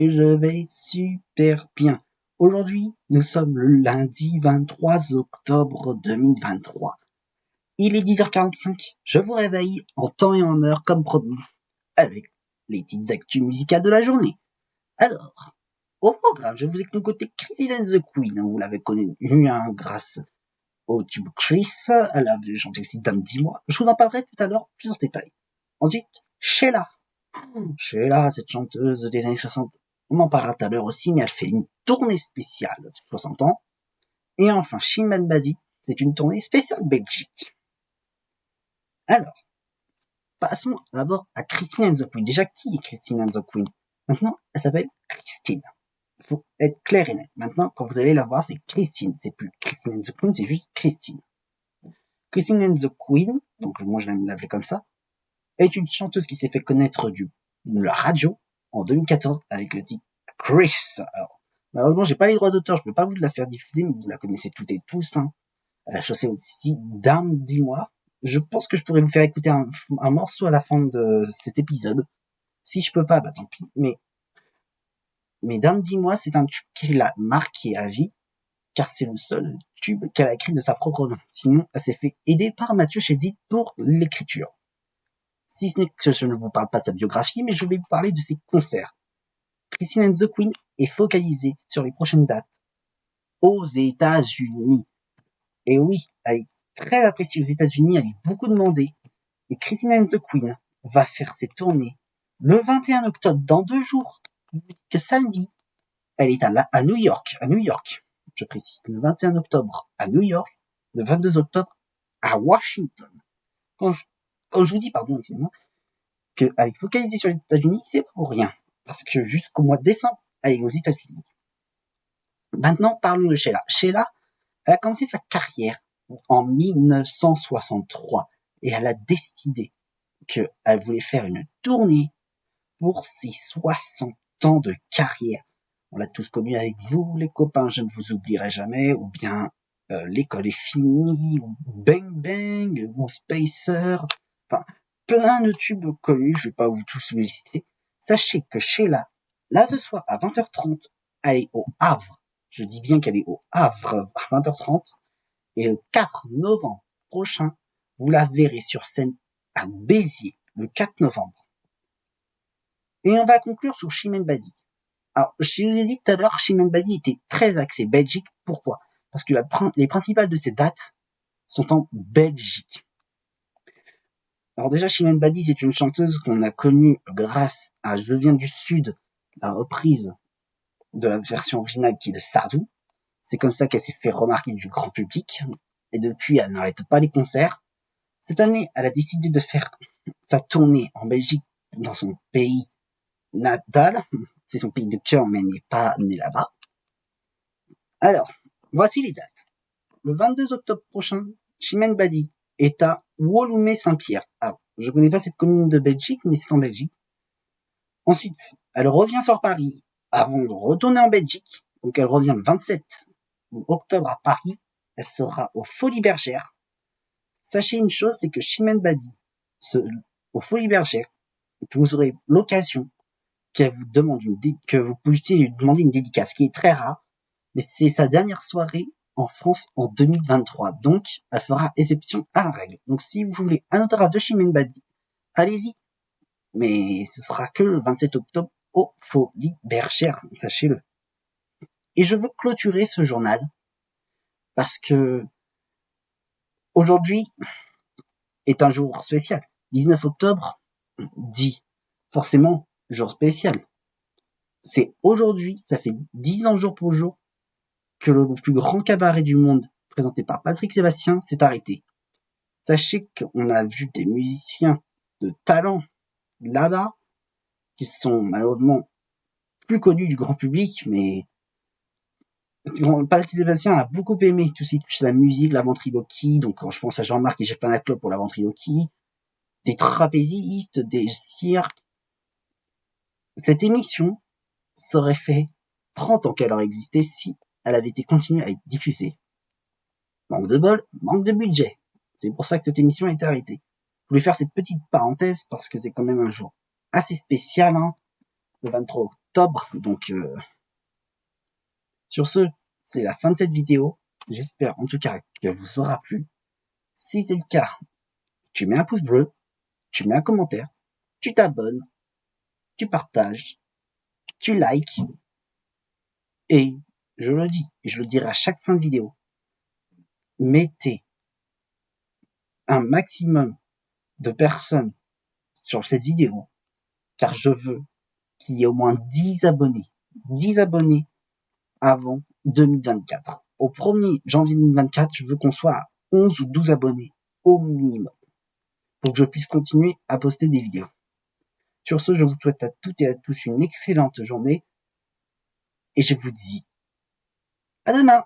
que je vais super bien. Aujourd'hui, nous sommes le lundi 23 octobre 2023. Il est 10h45, je vous réveille en temps et en heure comme promis, avec les petites actus musicales de la journée. Alors, au programme, je vous ai concocté Christine and the Queen, vous l'avez connu grâce au tube Chris, à la chanteuse aussi Dame Dis-moi. Je vous en parlerai tout à l'heure plus en détail. Ensuite, Sheila, cette chanteuse des années 60, on en parlera tout à l'heure aussi, mais elle fait une tournée spéciale de 60 ans. Et enfin, Chimène Badi, c'est une tournée spéciale Belgique. Alors, passons d'abord à Christine and the Queen. Déjà, qui est Christine and the Queen? Maintenant, elle s'appelle Christine. Il faut être clair et net. Maintenant, quand vous allez la voir, c'est Christine. C'est plus Christine and the Queen, c'est juste Christine. Christine and the Queen, donc moi je l'aime l'appeler comme ça, est une chanteuse qui s'est fait connaître de la radio en 2014 avec le titre Chris. Alors, malheureusement, j'ai pas les droits d'auteur, je peux pas vous la faire diffuser, mais vous la connaissez toutes et tous. Elle a chanté aussi Dame Dis-moi. Je pense que je pourrais vous faire écouter un morceau à la fin de cet épisode. Si je peux pas, bah tant pis. Mais Dame Dis-moi, c'est un tube qui l'a marqué à vie, car c'est le seul tube qu'elle a écrit de sa propre main. Sinon, elle s'est fait aider par Mathieu Chédid pour l'écriture. Si ce n'est que je ne vous parle pas de sa biographie, mais je vais vous parler de ses concerts. Christine and the Queen est focalisée sur les prochaines dates aux États-Unis. Et oui, elle est très appréciée aux États-Unis, elle est beaucoup demandée. Et Christine and the Queen va faire ses tournées le 21 octobre, dans 2 jours, que samedi. Elle est à New York, je précise, le 21 octobre à New York, le 22 octobre à Washington. Quand je vous dis, excusez-moi, qu'elle est focalisée sur les États-Unis, c'est pour rien. Parce que jusqu'au mois de décembre, elle est aux États-Unis. Maintenant, parlons de Sheila. Sheila, elle a commencé sa carrière en 1963 et elle a décidé qu'elle voulait faire une tournée pour ses 60 ans de carrière. On l'a tous connu avec vous, les copains, je ne vous oublierai jamais, ou bien l'école est finie, ou Bang Bang, ou Spacer, enfin, plein de tubes connus, je vais pas vous tous les citer. Sachez que Sheila, là ce soir à 20h30, elle est au Havre. Je dis bien qu'elle est au Havre à 20h30. Et le 4 novembre prochain, vous la verrez sur scène à Béziers, le 4 novembre. Et on va conclure sur Chimène Badi. Alors, je vous ai dit tout à l'heure, Chimène Badi était très axée Belgique. Pourquoi? Parce que les principales de ces dates sont en Belgique. Alors déjà, Chimène Badi, c'est une chanteuse qu'on a connue grâce à Je viens du Sud, la reprise de la version originale qui est de Sardou. C'est comme ça qu'elle s'est fait remarquer du grand public. Et depuis, elle n'arrête pas les concerts. Cette année, elle a décidé de faire sa tournée en Belgique, dans son pays natal. C'est son pays de cœur, mais elle n'est pas née là-bas. Alors, voici les dates. Le 22 octobre prochain, Chimène Badi est à Woluwe-Saint-Pierre. Alors, je ne connais pas cette commune de Belgique, mais c'est en Belgique. Ensuite, elle revient sur Paris avant de retourner en Belgique. Donc, elle revient le 27 octobre à Paris. Elle sera aux Folies Bergères. Sachez une chose, c'est que Chimène Badi, aux Folies Bergères, vous aurez l'occasion qu'elle vous demande que vous puissiez lui demander une dédicace, qui est très rare, mais c'est sa dernière soirée en France en 2023. Donc, elle fera exception à la règle. Donc, si vous voulez un autographe de Chimène Badi, allez-y. Mais ce sera que le 27 octobre aux Folies Bergères, sachez-le. Et je veux clôturer ce journal parce que aujourd'hui est un jour spécial. 19 octobre dit forcément jour spécial. C'est aujourd'hui, ça fait 10 ans jour pour jour, que le plus grand cabaret du monde, présenté par Patrick Sébastien, s'est arrêté. Sachez qu'on a vu des musiciens de talent là-bas, qui sont malheureusement plus connus du grand public, mais Patrick Sébastien a beaucoup aimé tout ce qui touche la musique, la ventriloquie, donc quand je pense à Jean-Marc et Jeff Panaclope pour la ventriloquie, des trapézistes, des cirques. Cette émission serait fait 30 ans qu'elle aurait existé si elle avait été continuée à être diffusée. Manque de bol, manque de budget. C'est pour ça que cette émission a été arrêtée. Je voulais faire cette petite parenthèse parce que c'est quand même un jour assez spécial, le 23 octobre. Donc, sur ce, c'est la fin de cette vidéo. J'espère en tout cas qu'elle vous aura plu. Si c'est le cas, tu mets un pouce bleu, tu mets un commentaire, tu t'abonnes, tu partages, tu likes. Et je le dis, et je le dirai à chaque fin de vidéo, mettez un maximum de personnes sur cette vidéo, car je veux qu'il y ait au moins 10 abonnés. 10 abonnés avant 2024. Au 1er janvier 2024, je veux qu'on soit à 11 ou 12 abonnés au minimum pour que je puisse continuer à poster des vidéos. Sur ce, je vous souhaite à toutes et à tous une excellente journée et je vous dis à demain.